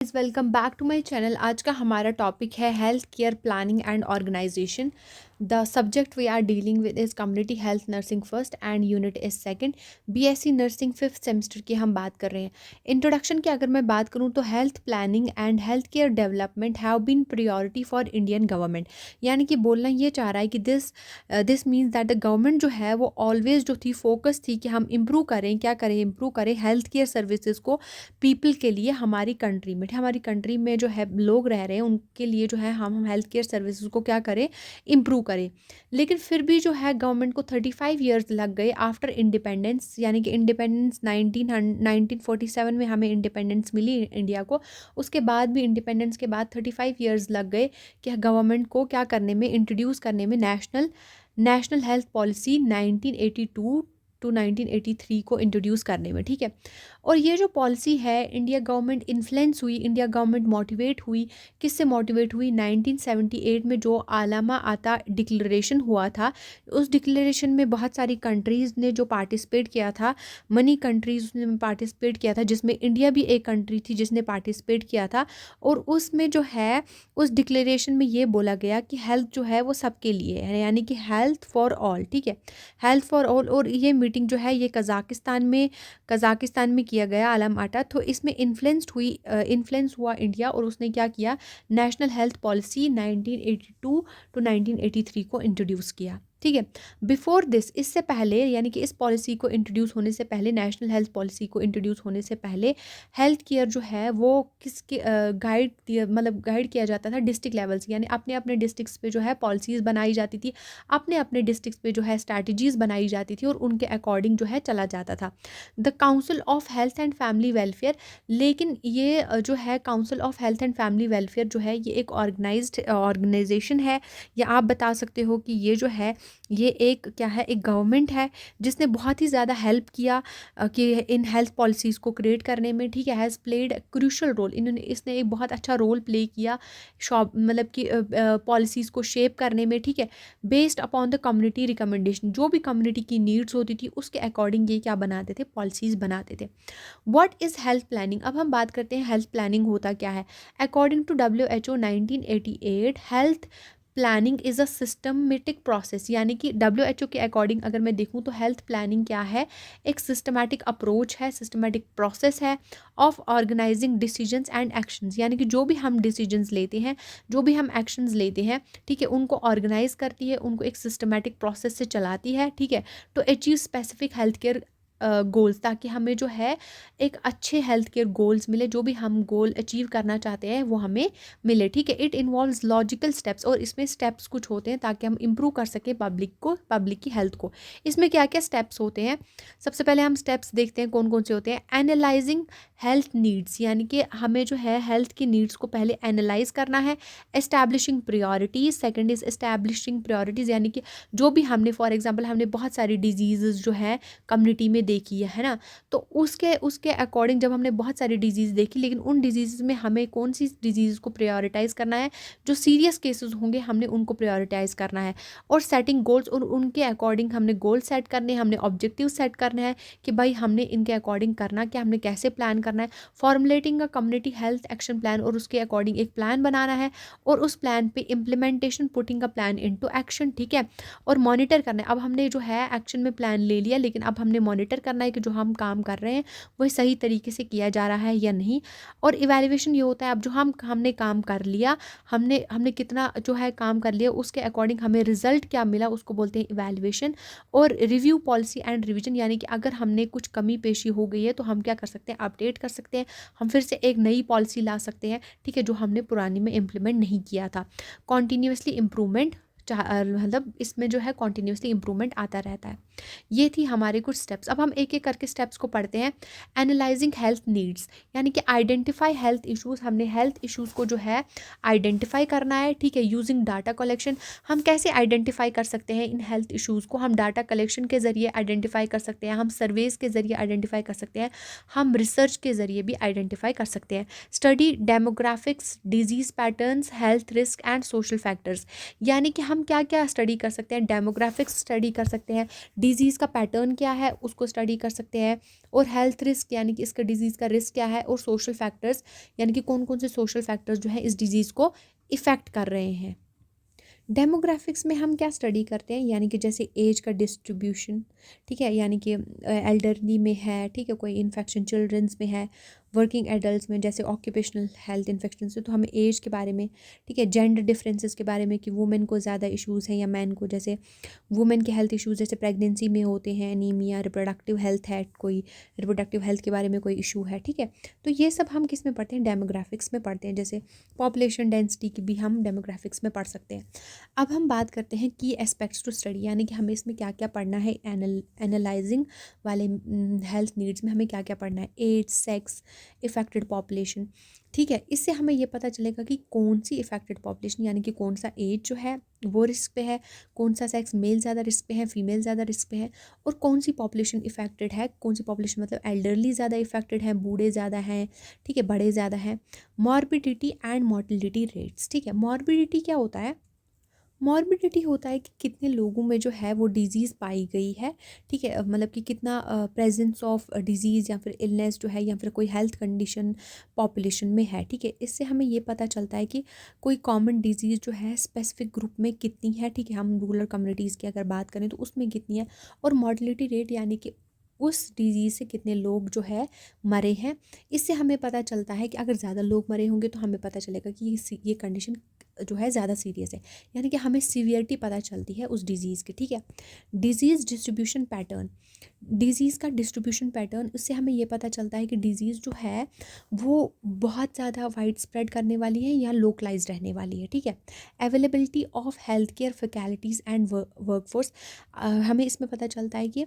Welcome back to my channel. आज का हमारा टॉपिक है health care planning and organisation. The subject we are dealing with is community health nursing first and unit is second. BSc nursing fifth semester की हम बात कर रहे हैं। इंट्रोडक्शन की अगर मैं बात करूं तो health planning and health care development have been priority for Indian government. यानी कि बोलना ये चाह रहा है कि this means that the government जो है वो ऑलवेज जो थी फोकस थी कि हम इम्प्रूव करें, क्या करें, इम्प्रूव करें हेल्थ केयर सर्विसेज को पीपल के लिए। हमारी कंट्री में जो है लोग रह रहे हैं उनके लिए जो है हम हेल्थ केयर सर्विसेज को क्या करें, इम्प्रूव करें। लेकिन फिर भी जो है गवर्नमेंट को 35 ईयर्स लग गए आफ्टर इंडिपेंडेंस। यानी कि इंडिपेंडेंस 1947 में हमें इंडिपेंडेंस मिली इंडिया को। उसके बाद भी इंडिपेंडेंस के बाद 35 ईयर्स लग गए कि गवर्नमेंट को क्या करने में, इंट्रोड्यूस करने में नेशनल हेल्थ पॉलिसी 1982 टू 1983 को इंट्रोड्यूस करने में। ठीक है। और ये जो पॉलिसी है इंडिया गवर्नमेंट इन्फ्लुएंस हुई, इंडिया गवर्नमेंट मोटिवेट हुई। किससे मोटिवेट हुई? 1978 में जो आलमा आता डिक्लेरेशन हुआ था, उस डिक्लेरेशन में बहुत सारी कंट्रीज़ ने जो पार्टिसिपेट किया था, मनी कंट्रीज़ ने पार्टिसिपेट किया था, जिसमें इंडिया भी एक कंट्री थी जिसने पार्टिसिपेट किया था। और उसमें जो है उस डिक्लेरेशन में ये बोला गया कि हेल्थ जो है वो सबके लिए है, यानी कि हेल्थ फॉर ऑल। ठीक है, हेल्थ फॉर ऑल। और ये मीटिंग जो है ये कज़ाकिस्तान में किया गया, आलम आटा। तो इसमें इन्फ्लुएंस हुआ इंडिया, और उसने क्या किया, नेशनल हेल्थ पॉलिसी 1982 टू 1983 को इंट्रोड्यूस किया। ठीक है। बिफोर दिस, इससे पहले, यानी कि इस पॉलिसी को इंट्रोड्यूस होने से पहले, नेशनल हेल्थ पॉलिसी को इंट्रोड्यूस होने से पहले हेल्थ केयर जो है वो किसके गाइड किया जाता था डिस्ट्रिक्ट लेवल से। यानी अपने अपने डिस्ट्रिक्ट्स पे जो है पॉलिसीज़ बनाई जाती थी, अपने अपने डिस्ट्रिक्ट्स पे जो है स्ट्रैटेजीज़ बनाई जाती थी, और उनके अकॉर्डिंग जो है चला जाता था। The council of health and family welfare. लेकिन ये जो है council of health and family welfare जो है ये एक ऑर्गेनाइज्ड ऑर्गेनाइजेशन है, या आप बता सकते हो कि ये जो है ये एक क्या है, एक गवर्नमेंट है जिसने बहुत ही ज़्यादा हेल्प किया कि इन हेल्थ पॉलिसीज़ को क्रिएट करने में। ठीक है, हैज़ प्लेड क्रूशल रोल। इसने एक बहुत अच्छा रोल प्ले किया शॉप मतलब कि पॉलिसीज़ को शेप करने में। ठीक है, based upon the community recommendation. जो भी कम्युनिटी की नीड्स होती थी उसके अकॉर्डिंग ये क्या बनाते थे, पॉलिसीज़ बनाते थे। What is health planning? अब हम बात करते हैं हेल्थ प्लानिंग होता क्या है। According to WHO 1988, health planning is a systematic process. यानी कि WHO के अकॉर्डिंग अगर मैं देखूँ तो हेल्थ प्लानिंग क्या है, एक सिस्टमेटिक अप्रोच है, सिस्टमेटिक प्रोसेस है of organising decisions and actions. यानी कि जो भी हम डिसीजंस लेते हैं, जो भी हम एक्शंस लेते हैं, ठीक है, उनको ऑर्गेनाइज करती है, उनको एक सिस्टमेटिक प्रोसेस से चलाती है। ठीक है, to achieve specific health care goals, ताकि हमें जो है एक अच्छे हेल्थ केयर गोल्स मिले, जो भी हम गोल अचीव करना चाहते हैं वो हमें मिले। ठीक है, इट इन्वॉल्व्स लॉजिकल स्टेप्स, और इसमें स्टेप्स कुछ होते हैं ताकि हम इम्प्रूव कर सकें पब्लिक की हेल्थ को। इसमें क्या क्या स्टेप्स होते हैं? सबसे पहले हम स्टेप्स देखते हैं कौन कौन से होते हैं। एनालाइजिंग हेल्थ नीड्स, यानी कि हमें जो है हेल्थ की नीड्स को पहले एनालाइज करना है। Establishing priorities, second is establishing priorities, यानी कि जो भी हमने, फॉर एग्जांपल हमने बहुत सारी डिजीज़ जो है कम्युनिटी में देखी है ना, तो उसके उसके अकॉर्डिंग जब हमने बहुत सारी डिजीज़ देखी, लेकिन उन डिजीज़ में हमें कौन सी डिजीज़ को प्रायोरिटाइज़ करना है, जो सीरियस केसेस होंगे हमने उनको प्रायोरिटाइज़ करना है। और सेटिंग गोल्स, और उनके अकॉर्डिंग हमने गोल सेट करने हैं, हमने ऑब्जेक्टिव सेट करना है कि भाई हमने इनके अकॉर्डिंग करना क्या, हमने कैसे प्लान करना है। Formulating a community health action plan, और उसके अकॉर्डिंग एक प्लान बनाना है, और उस प्लान पे implementation, putting a plan into action. ठीक है, और मॉनिटर करना है। अब हमने जो है एक्शन में प्लान ले लिया, लेकिन अब हमने मॉनिटर करना है कि जो हम काम कर रहे हैं वह सही तरीके से किया जा रहा है या नहीं। और इवैल्यूएशन ये होता है, अब जो हमने काम कर लिया, हमने हमने कितना जो है काम कर लिया, उसके अकॉर्डिंग हमें रिजल्ट क्या मिला, उसको बोलते हैं इवैल्यूएशन। और रिव्यू पॉलिसी एंड रिवीजन, यानी कि अगर हमने कुछ कमी पेशी हो गई है तो हम क्या कर सकते हैं, अपडेट कर सकते हैं, हम फिर से एक नई पॉलिसी ला सकते हैं। ठीक है, जो हमने पुरानी में इम्प्लीमेंट नहीं किया था। कॉन्टीन्यूसली इम्प्रूवमेंट, मतलब इसमें जो है कॉन्टीन्यूसली इम्प्रूवमेंट आता रहता है। ये थी हमारे कुछ स्टेप्स। अब हम एक एक करके स्टेप्स को पढ़ते हैं। एनालाइजिंग हेल्थ नीड्स, यानी कि आइडेंटिफाई हेल्थ इश्यूज, हमने हेल्थ इश्यूज को जो है आइडेंटिफाई करना है। ठीक है, यूजिंग डाटा कलेक्शन, हम कैसे आइडेंटिफाई कर सकते हैं इन हेल्थ इश्यूज़ को, हम डाटा कलेक्शन के ज़रिए आइडेंटिफाई कर सकते हैं, हम सर्वेज के ज़रिए आइडेंटिफाई कर सकते हैं, हम रिसर्च के ज़रिए भी आइडेंटिफाई कर सकते हैं। Study demographics, disease patterns, health risk and social factors, यानी कि हम हम क्या क्या स्टडी कर सकते हैं, डेमोग्राफिक्स स्टडी कर सकते हैं, डिजीज़ का पैटर्न क्या है उसको स्टडी कर सकते हैं, और हेल्थ रिस्क यानी कि इसका डिजीज़ का रिस्क क्या है, और सोशल फैक्टर्स यानी कि कौन कौन से सोशल फैक्टर्स जो है इस डिजीज़ को इफ़ेक्ट कर रहे हैं। डेमोग्राफिक्स में हम क्या स्टडी करते हैं, यानी कि जैसे एज का डिस्ट्रीब्यूशन, ठीक है, यानी कि एल्डरली में है, ठीक है, कोई इन्फेक्शन चिल्ड्रंस में है, वर्किंग एडल्ट्स में, जैसे ऑक्यूपेशनल हेल्थ इन्फेक्शन से, तो हमें एज के बारे में, ठीक है, जेंडर डिफरेंसेस के बारे में कि वुमेन को ज़्यादा इश्यूज़ हैं या मैन को, जैसे वुमेन के हेल्थ इश्यूज़ जैसे प्रेगनेंसी में होते हैं, एनीमिया, रिप्रोडक्टिव हेल्थ है, कोई रिप्रोडक्टिव हेल्थ के बारे में कोई इशू है, ठीक है। तो ये सब हम किस में पढ़ते हैं, डेमोग्राफिक्स में पढ़ते हैं। जैसे पॉपुलेशन डेंसिटी की भी हम डेमोग्राफिक्स में पढ़ सकते हैं। अब हम बात करते हैं की एस्पेक्ट्स टू स्टडी, यानी कि हमें इसमें क्या क्या पढ़ना है, एनालाइजिंग वाले हेल्थ नीड्स में हमें क्या क्या पढ़ना है, एज, सेक्स, इफ़ेक्टेड पॉपुलेशन, ठीक है। इससे हमें ये पता चलेगा कि कौन सी इफ़ेक्टेड पॉपुलेशन, यानी कि कौन सा एज जो है वो रिस्क पे है, कौन सा सेक्स, मेल ज़्यादा रिस्क पे है, फीमेल ज़्यादा रिस्क पे है, और कौन सी पॉपुलेशन इफ़ेक्टेड है, कौन सी पॉपुलेशन मतलब एल्डरली ज़्यादा इफ़ेक्टेड है, बूढ़े ज़्यादा हैं, ठीक है, बड़े ज़्यादा हैं। मॉर्बिडिटी एंड मोर्टिलिटी रेट्स, ठीक है। मॉर्बिडिटी क्या होता है, मॉर्बिडिटी होता है कि कितने लोगों में जो है वो डिजीज़ पाई गई है, ठीक है, मतलब कि कितना प्रेजेंस ऑफ डिजीज़ या फिर इलनेस जो है या फिर कोई हेल्थ कंडीशन पॉपुलेशन में है, ठीक है। इससे हमें ये पता चलता है कि कोई कॉमन डिजीज़ जो है स्पेसिफिक ग्रुप में कितनी है, ठीक है, हम रूरल कम्युनिटीज़ की अगर बात करें तो उसमें कितनी है, और मॉर्टिलिटी रेट यानी कि उस डिजीज़ से कितने लोग जो है मरे हैं। इससे हमें पता चलता है कि अगर ज़्यादा लोग मरे होंगे तो हमें पता चलेगा कि ये कंडीशन जो है ज़्यादा सीरियस है, यानी कि हमें सीवियरिटी पता चलती है उस डिज़ीज़ की, ठीक है। डिज़ीज़ डिस्ट्रीब्यूशन पैटर्न, डिज़ीज़ का डिस्ट्रीब्यूशन पैटर्न, उससे हमें ये पता चलता है कि डिज़ीज़ जो है वो बहुत ज़्यादा वाइड स्प्रेड करने वाली है या लोकलाइज रहने वाली है, ठीक है। Availability of health care faculties and workforce, हमें इसमें पता चलता है कि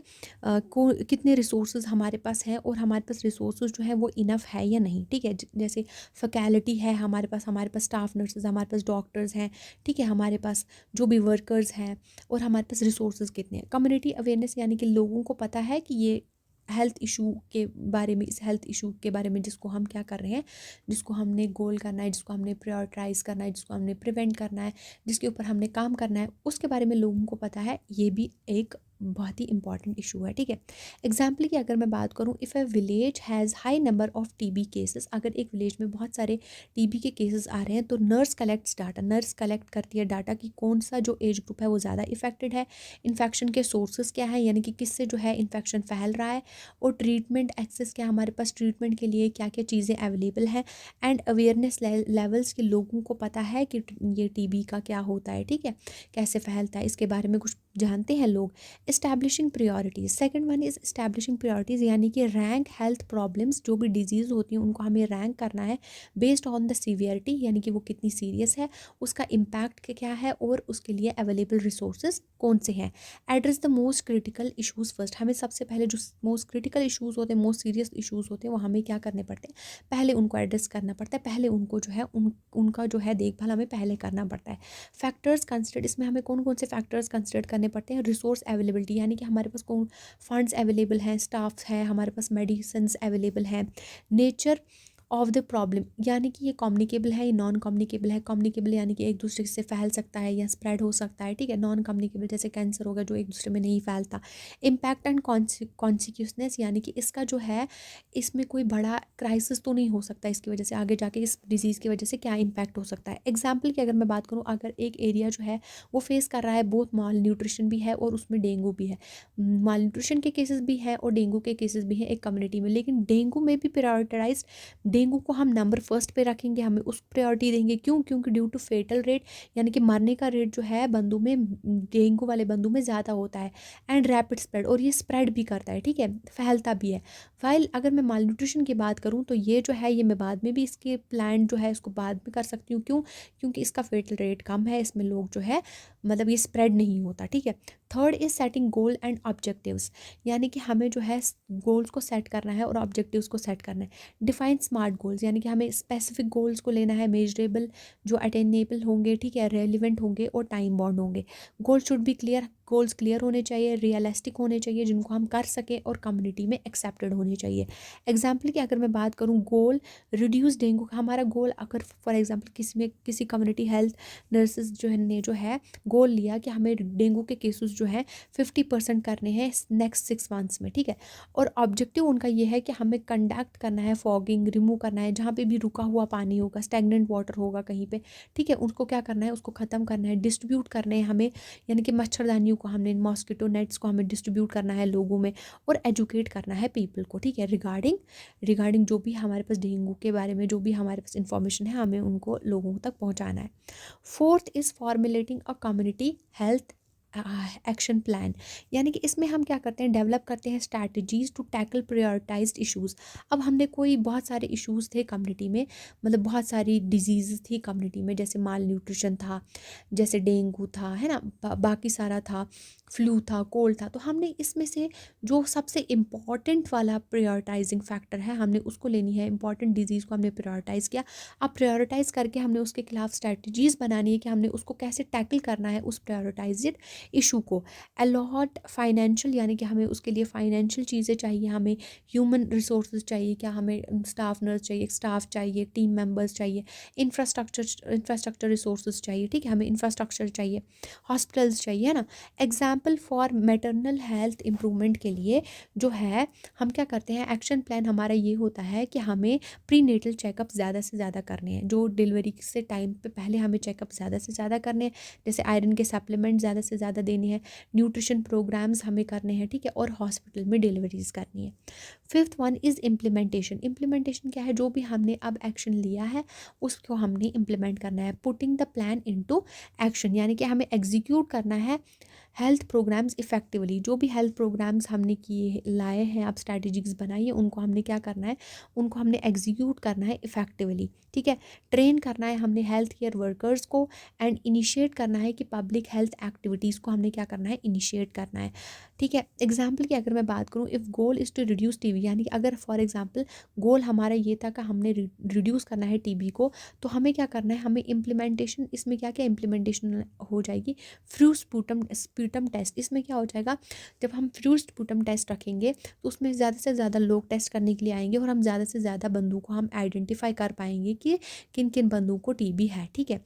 कितने रिसोर्स हमारे पास हैं और हमारे पास रिसोर्स जो है वो इनफ है या नहीं, ठीक है। जैसे फैकल्टी है हमारे पास स्टाफ नर्सेज, हमारे पास डॉक्टर्स हैं, ठीक है, हमारे पास जो भी वर्कर्स हैं, और हमारे पास रिसोर्स कितने हैं। कम्युनिटी अवेयरनेस, यानी कि लोगों को पता है कि ये हेल्थ इशू के बारे में, इस हेल्थ इशू के बारे में जिसको हम क्या कर रहे हैं, जिसको हमने गोल करना है, जिसको हमने प्रायोरिटाइज करना है, जिसको हमने प्रिवेंट करना है, जिसके ऊपर हमने काम करना है, उसके बारे में लोगों को पता है। ये भी एक बहुत ही इंपॉर्टेंट इशू है, ठीक है। एग्जाम्पल की अगर मैं बात करूँ, if a village has high number of TB cases, अगर एक विलेज में बहुत सारे टीबी के केसेस आ रहे हैं तो nurse collects data, nurse collect करती है डाटा कि कौन सा जो एज ग्रुप है वो ज़्यादा इफेक्टेड है, इन्फेक्शन के सोर्सेज क्या है, यानी कि किससे जो है इन्फेक्शन फैल रहा है, और ट्रीटमेंट एक्सेस क्या, हमारे पास ट्रीटमेंट के लिए क्या क्या चीज़ें अवेलेबल हैं, एंड अवेयरनेस लेवल्स के लोगों को पता है कि ये टीबी का क्या होता है, ठीक है, कैसे फैलता है, इसके बारे में कुछ जानते हैं लोग। Establishing priorities, second one is establishing priorities, यानी कि रैंक हेल्थ प्रॉब्लम्स, जो भी डिजीज़ होती हैं उनको हमें रैंक करना है बेस्ड ऑन द सीवियरिटी, यानी कि वो कितनी सीरियस है, उसका इम्पैक्ट क्या है, और उसके लिए अवेलेबल रिसोर्सेज कौन से हैं। Address the most critical issues first, हमें सबसे पहले जो मोस्ट क्रिटिकल इशूज़ होते हैं, मोस्ट सीरियस इशूज़ होते हैं, वो हमें क्या करने पड़ते हैं, पहले उनको एड्रेस करना पड़ता है, पहले उनको जो है उनका जो है देखभाल हमें पहले करना पड़ता है। फैक्टर्स कंसिडर, इसमें हमें कौन कौन से फैक्टर्स कंसिडर करने पड़ते हैं, रिसोर्स अवेलेबिलिटी, यानी कि हमारे पास कौन फंड्स अवेलेबल हैं, स्टाफ्स हैं, हमारे पास मेडिसिन्स अवेलेबल हैं, नेचर ऑफ द प्रॉब्लम, यानी कि ये कम्युनिकेबल है, ये नॉन कम्युनिकेबल है। कम्युनिकेबल यानी कि एक दूसरे से फैल सकता है या स्प्रेड हो सकता है, ठीक है। नॉन कम्युनिकेबल जैसे कैंसर होगा जो एक दूसरे में नहीं फैलता। इम्पैक्ट एंड कॉन्सिक्यूसनेस, यानी कि इसका जो है इसमें कोई बड़ा क्राइसिस तो नहीं हो सकता इसकी वजह से, आगे जाके इस डिजीज़ की वजह से क्या इम्पैक्ट हो सकता है। एग्जाम्पल की अगर मैं बात करूँ, अगर एक एरिया जो है वो फेस कर रहा है बहुत माल न्यूट्रिशन भी है और उसमें डेंगू भी है, माल न्यूट्रिशन के केसेस भी हैं और डेंगू के केसेस भी हैं एक कम्युनिटी में, लेकिन डेंगू में भी प्रायोरिटाइज, डेंगू को हम नंबर फर्स्ट पे रखेंगे, हमें उस प्रायोरिटी देंगे, क्यों, क्योंकि ड्यू टू फेटल रेट, यानी कि मरने का रेट जो है बंदों में, डेंगू वाले बंदों में ज़्यादा होता है, एंड रैपिड स्प्रेड, और ये स्प्रेड भी करता है, ठीक है, फैलता भी है। वाइल अगर मैं माल न्यूट्रिशन की बात करूँ तो ये जो है ये मैं बाद में भी इसके प्लान जो है इसको बाद में कर सकती हूँ, क्यों, क्योंकि इसका फेटल रेट कम है, इसमें लोग जो है मतलब ये स्प्रेड नहीं होता, ठीक है। Third is setting goal and objectives, यानी कि हमें जो है गोल्स को सेट करना है और ऑब्जेक्टिव्स को सेट करना है। डिफाइन स्मार्ट गोल्स, यानी कि हमें स्पेसिफिक गोल्स को लेना है, मेजरेबल, जो अटेनेबल होंगे, ठीक है, रेलिवेंट होंगे और टाइम बाउंड होंगे। Goal should be clear, goals clear होने चाहिए, रियलिस्टिक होने चाहिए, जिनको हम कर सकें और कम्युनिटी में एक्सेप्टेड होने चाहिए। एग्जाम्पल की अगर मैं बात करूँ, गोल रिड्यूस डेंगू का हमारा गोल, अगर फॉर एग्जांपल किसी कम्युनिटी हेल्थ नर्सेज जो है गोल लिया कि हमें डेंगू के केसेस जो है 50% करने हैं नेक्स्ट 6 मंथ्स में, ठीक है। और ऑब्जेक्टिव उनका ये है कि हमें कंडक्ट करना है, फॉगिंग रिमूव करना है, जहाँ पे भी रुका हुआ पानी होगा, स्टैग्नेंट वाटर होगा कहीं पे, ठीक है, उसको क्या करना है, उसको ख़त्म करना है, डिस्ट्रीब्यूट करने हैं हमें, यानी कि मच्छरदानियों को हमने, मॉस्किटो नेट्स को हमें डिस्ट्रीब्यूट करना है लोगों में, और एजुकेट करना है पीपल को, ठीक है, रिगार्डिंग जो भी हमारे पास डेंगू के बारे में जो भी हमारे पास इंफॉर्मेशन है, हमें उनको लोगों तक पहुंचाना है। Fourth is formulating a community health action plan, यानी कि इसमें हम क्या करते हैं, डेवलप करते हैं strategies to tackle prioritised issues. अब हमने कोई बहुत सारे इश्यूज़ थे कम्युनिटी में, मतलब बहुत सारी डिजीज़ थी कम्युनिटी में, जैसे माल न्यूट्रिशन था, जैसे डेंगू था, है ना, बाकी सारा था, फ्लू था, कोल्ड था। तो हमने इसमें से जो सबसे इम्पॉर्टेंट वाला प्रायोरिटाइजिंग फैक्टर है, हमने उसको लेनी है, इंपॉर्टेंट डिजीज़ को हमने प्रायोरिटाइज़ किया। अब प्रायोरिटाइज़ करके हमने उसके खिलाफ स्ट्रैटेजीज़ बनानी है कि हमने उसको कैसे टैकल करना है उस प्रायोरिटाइज्ड इशू को। अलॉट फाइनेंशियल, यानी कि हमें उसके लिए फाइनेंशियल चीज़ें चाहिए, हमें ह्यूमन रिसोर्सेज चाहिए, क्या हमें स्टाफ नर्स चाहिए, स्टाफ चाहिए, टीम मेंबर्स चाहिए, इंफ्रास्ट्रक्चर रिसोर्सेज चाहिए, ठीक है, हमें इंफ्रास्ट्रक्चर चाहिए, हॉस्पिटल्स चाहिए, है ना। Example for maternal health improvement के लिए जो है हम क्या करते हैं, एक्शन प्लान हमारा ये होता है कि हमें प्री नेटल चेकअप ज़्यादा से ज़्यादा करने हैं, जो डिलीवरी से टाइम पे पहले हमें चेकअप ज़्यादा से ज़्यादा करने हैं, जैसे आयरन के सप्लीमेंट ज़्यादा से ज़्यादा देने हैं, न्यूट्रिशन प्रोग्राम्स हमें करने हैं, ठीक है, और हॉस्पिटल में डिलीवरीज करनी है। Fifth one is implementation. Implementation क्या है, जो भी हमने अब एक्शन लिया है उसको हमने इम्प्लीमेंट करना है, putting the plan into action, यानी कि हमें एग्जीक्यूट करना है हेल्थ प्रोग्राम्स इफ़ेक्टिवली। जो भी हेल्थ प्रोग्राम्स हमने किए लाए हैं, आप स्ट्रैटेजीज बनाइए, उनको हमने क्या करना है, उनको हमने एग्जीक्यूट करना है इफ़ेक्टिवली, ठीक है। ट्रेन करना है हमने हेल्थ केयर वर्कर्स को, एंड इनिशिएट करना है कि पब्लिक हेल्थ एक्टिविटीज़ को हमने क्या करना है, इनिशिएट करना है, ठीक है। एग्जाम्पल की अगर मैं बात करूँ, if goal is to reduce TB, यानी कि अगर फॉर एग्जाम्पल गोल हमारा ये था कि हमने रिड्यूस करना है टीबी को, तो हमें क्या करना है, हमें इम्प्लीमेंटेशन, इसमें क्या क्या इम्प्लीमेंटेशन हो जाएगी, फ्लू स्पूटम टेस्ट। इसमें क्या हो जाएगा, जब हम फ्लू स्पूटम टेस्ट रखेंगे तो उसमें ज़्यादा से ज़्यादा लोग टेस्ट करने के लिए आएंगे, और हम ज़्यादा से ज़्यादा बंदों को हम आइडेंटिफाई कर पाएंगे कि किन किन बंदों को टीबी है, ठीक है।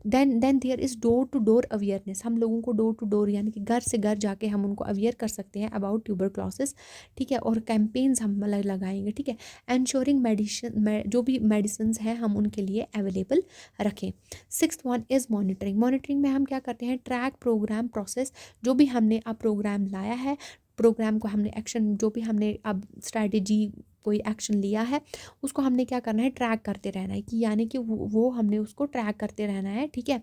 Then there is door to door awareness. हम लोगों को डोर टू डोर, यानी कि घर से घर जाके हम उनको अवेयर कर सकते हैं अबाउट ट्यूबरक्लोसिस, ठीक है, और कैंपेन्स हम लगाएंगे, ठीक है। एंश्योरिंग मेडिसिन, जो भी मेडिसिन हैं हम उनके लिए अवेलेबल रखें। Sixth one is monitoring. Monitoring में हम क्या करते हैं, ट्रैक प्रोग्राम प्रोसेस, जो भी हमने अब प्रोग्राम लाया है, प्रोग्राम को हमने एक्शन, जो भी हमने अब स्ट्रैटेजी कोई एक्शन लिया है, उसको हमने क्या करना है, ट्रैक करते रहना है, कि यानी कि वो हमने उसको ट्रैक करते रहना है, ठीक है।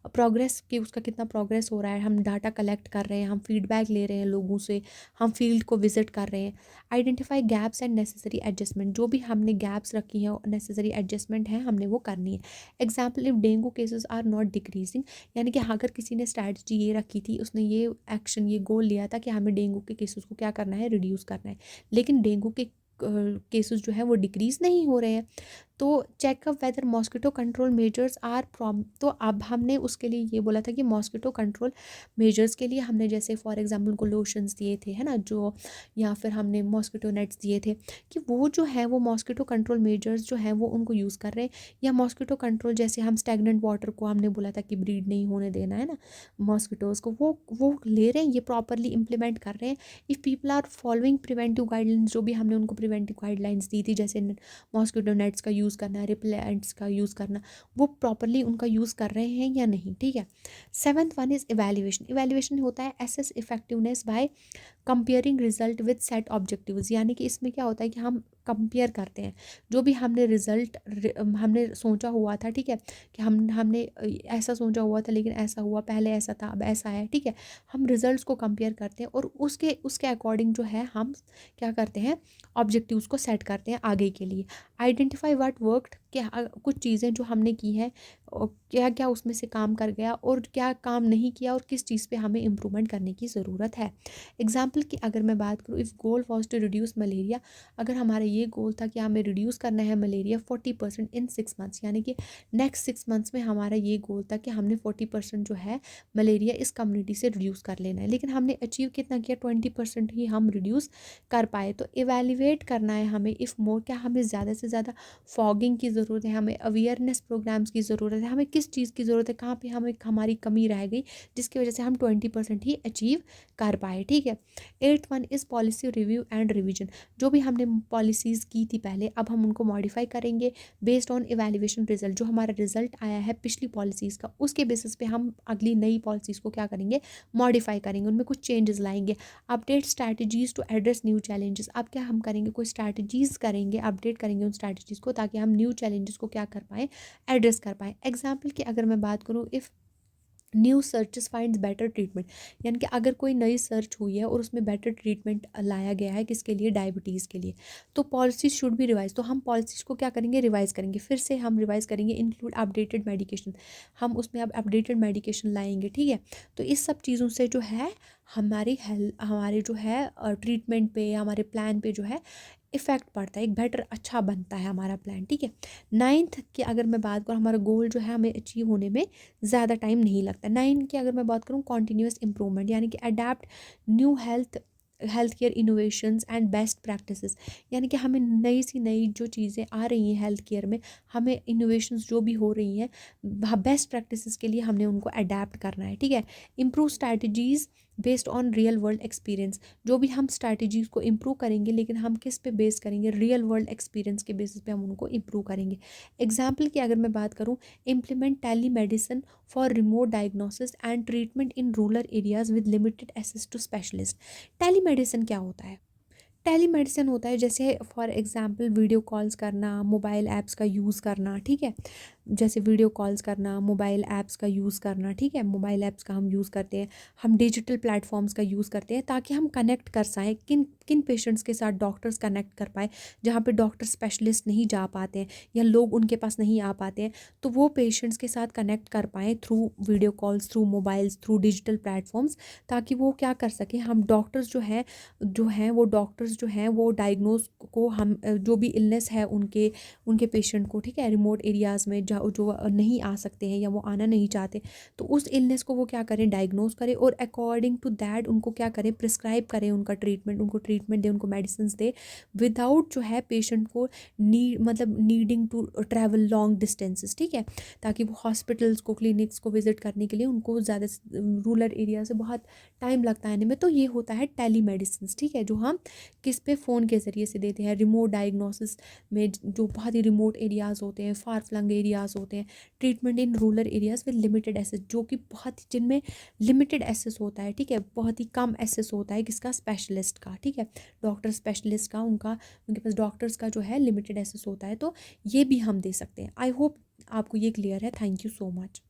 प्रोग्रेस कि उसका कितना प्रोग्रेस हो रहा है, हम डाटा कलेक्ट कर रहे हैं, हम फीडबैक ले रहे हैं लोगों से, हम फील्ड को विजिट कर रहे हैं। Identify gaps and necessary adjustment, जो भी हमने गैप्स रखी हैं, नेसेसरी एडजस्टमेंट है, हमने वो करनी है। Example, if dengue cases are not decreasing, यानी कि अगर किसी ने स्ट्रैटेजी ये रखी थी, उसने ये एक्शन, ये गोल लिया था कि हमें डेंगू के केसेस को क्या करना है, रिड्यूस करना है, लेकिन डेंगू के केसेस जो है वो डिक्रीज़ नहीं हो रहे हैं, तो checkup whether mosquito control measures are prompt. तो अब हमने उसके लिए ये बोला था कि मॉस्किटो कंट्रोल मेजर्स के लिए हमने जैसे फॉर एग्जांपल उनको लोशंस दिए थे, है ना, जो, या फिर हमने मॉस्किटो नेट्स दिए थे, कि वो जो है वो मॉस्किटो कंट्रोल मेजर्स जो है वो उनको यूज़ कर रहे हैं, या मॉस्किटो कंट्रोल, जैसे हम स्टैग्नेंट वाटर को हमने बोला था कि ब्रीड नहीं होने देना है ना मॉस्किटोज़ को, वो ले रहे हैं, ये प्रॉपरली इम्प्लीमेंट कर रहे हैं। If people are following preventive guidelines, जो भी हमने उनको प्रिवेंटिव गाइडलाइंस दी थी, जैसे मॉस्किटो नेट्स का यूज़ करना, रिपेलेंट्स का यूज़ करना, वो प्रॉपरली उनका यूज़ कर रहे हैं या नहीं, ठीक है। Seventh one is evaluation. Evaluation होता है assess effectiveness by comparing result with set objectives, यानी कि इसमें क्या होता है कि हम कंपेयर करते हैं जो भी हमने रिजल्ट हमने सोचा हुआ था, ठीक है, कि हमने ऐसा सोचा हुआ था लेकिन ऐसा हुआ, पहले ऐसा था अब ऐसा है, ठीक है। हम रिजल्ट्स को कंपेयर करते हैं, और उसके अकॉर्डिंग जो है हम क्या करते हैं, ऑब्जेक्टिव्स को सेट करते हैं आगे के लिए। आइडेंटिफाई व्हाट वर्कड, कि कुछ चीज़ें जो हमने की हैं क्या क्या उसमें से काम कर गया और क्या काम नहीं किया और किस चीज़ पे हमें इम्प्रूवमेंट करने की ज़रूरत है। एग्जाम्पल की अगर मैं बात करूँ, if goal was to reduce malaria, अगर हमारा ये गोल था कि हमें रिड्यूस करना है मलेरिया 40% इन 6 मंथ्स, यानी कि नेक्स्ट 6 मंथ्स में हमारा ये गोल था कि हमने 40% जो है मलेरिया इस कम्युनिटी से रिड्यूस कर लेना है, लेकिन हमने अचीव कितना किया, 20% ही हम रिड्यूस कर पाए। तो इवेल्युएट करना है हमें, इफ़ मोर, क्या हमें ज़्यादा से ज़्यादा फॉगिंग की ज़रूरत है, हमें अवेयरनेस प्रोग्राम्स की ज़रूरत है, हमें किस चीज़ की ज़रूरत है, कहाँ पे हमें हमारी कमी रह गई जिसकी वजह से हम 20% ही अचीव कर पाए। ठीक है। 8th 1 is policy review and revision. जो भी हमने पॉलिसीज़ की थी पहले, अब हम उनको मॉडिफाई करेंगे बेस्ड ऑन इवैल्यूएशन रिजल्ट। जो हमारा रिजल्ट आया है पिछली पॉलिसीज़ का, उसके बेसिस पे हम अगली नई पॉलिसीज़ को क्या करेंगे, मॉडिफाई करेंगे, उनमें कुछ चेंजेस लाएंगे। Update strategies to address new challenges. अब क्या हम करेंगे, कोई स्ट्रैटेजीज़ करेंगे, अपडेट करेंगे उन स्ट्रैटेजीज़ को, ताकि हम न्यू चैलेंजेस को क्या कर पाएँ, एड्रेस कर पाएँ। एग्जाम्पल की अगर मैं बात करूँ, if new searches finds better treatment, यानी कि अगर कोई नई सर्च हुई है और उसमें बेटर ट्रीटमेंट लाया गया है, किसके लिए, डायबिटीज़ के लिए, तो पॉलिसी शुड बी रिवाइज। तो हम पॉलिसीज़ को क्या करेंगे, रिवाइज करेंगे, फिर से हम रिवाइज करेंगे, इंक्लूड अपडेटेड मेडिकेशन, हम उसमें अब अपडेटेड मेडिकेशन लाएंगे। ठीक है। तो इस सब चीज़ों से जो है हमारी हेल्थ, हमारे जो है ट्रीटमेंट पे, हमारे प्लान पे जो है इफ़ेक्ट पड़ता है, एक बेटर अच्छा बनता है हमारा प्लान। ठीक है। 9th की अगर मैं बात करूँ, हमारा गोल जो है हमें अचीव होने में ज़्यादा टाइम नहीं लगता। 9 की अगर मैं बात करूँ, कॉन्टीन्यूस इंप्रूवमेंट, यानी कि adapt new health care innovations and best practices, यानी कि हमें नई सी नई जो चीज़ें आ रही हैं हेल्थ केयर में, हमें इनोवेशंस जो भी हो रही हैं, बेस्ट प्रैक्टिसेस के लिए हमने उनको अडेप्ट करना है। ठीक है। Improve strategies based on real world experience. जो भी हम स्ट्रैटेजीज़ को इम्प्रूव करेंगे, लेकिन हम किस पे बेस करेंगे, रियल वर्ल्ड एक्सपीरियंस के बेसिस पे हम उनको इम्प्रूव करेंगे। एग्जाम्पल की अगर मैं बात करूँ, implement telemedicine for remote diagnosis and treatment in rural areas with limited access to specialist. Telemedicine क्या होता है, टेली मेडिसिन होता है जैसे फॉर एग्जांपल वीडियो कॉल्स करना, मोबाइल ऐप्स का यूज़ करना। ठीक है। जैसे वीडियो कॉल्स करना, मोबाइल ऐप्स का यूज़ करना। ठीक है। मोबाइल ऐप्स का हम यूज़ करते हैं, हम डिजिटल प्लेटफॉर्म्स का यूज़ करते हैं, ताकि हम कनेक्ट कर पाएँ किन किन पेशेंट्स के साथ डॉक्टर्स कनेक्ट कर पाए, जहाँ पे डॉक्टर स्पेशलिस्ट नहीं जा पाते हैं या लोग उनके पास नहीं आ पाते हैं, तो वो पेशेंट्स के साथ कनेक्ट कर पाएँ through video calls, through mobiles, through digital platforms, ताकि वो क्या कर सकें, हम डॉक्टर्स जो हैं वो डॉक्टर्स जो हैं वो डायग्नोज को, हम जो भी इलनेस है उनके उनके पेशेंट को, ठीक है, रिमोट एरियाज़ में जो नहीं आ सकते हैं या वो आना नहीं चाहते, तो उस इलनेस को वो क्या करें, डायग्नोज करें, और अकॉर्डिंग टू दैट उनको क्या करें, प्रिस्क्राइब करें उनका ट्रीटमेंट, उनको ट्रीटमेंट दें, उनको मेडिसिन दें, विदाउट जो है पेशेंट को needing to travel long distances. ठीक है। ताकि वो हॉस्पिटल्स को, क्लिनिक्स को विजिट करने के लिए उनको ज़्यादा रूरल एरिया से बहुत टाइम लगता है आने में, तो ये होता है टेली मेडिसिन। ठीक है। जो हम किस पे, फ़ोन के ज़रिए से देते हैं, रिमोट डायग्नोसिस में, जो बहुत ही रिमोट एरियाज़ होते हैं, फार फ्लंग एरियाज़ होते हैं, treatment in rural areas with limited access, जो कि बहुत ही, जिनमें लिमिटेड एसेस होता है। ठीक है। बहुत ही कम एसेस होता है किसका, स्पेशलिस्ट का। ठीक है। डॉक्टर स्पेशलिस्ट का, उनके पास डॉक्टर्स का जो है लिमिटेड एसेस होता है, तो ये भी हम दे सकते हैं। आई होप आपको ये क्लियर है। Thank you so much.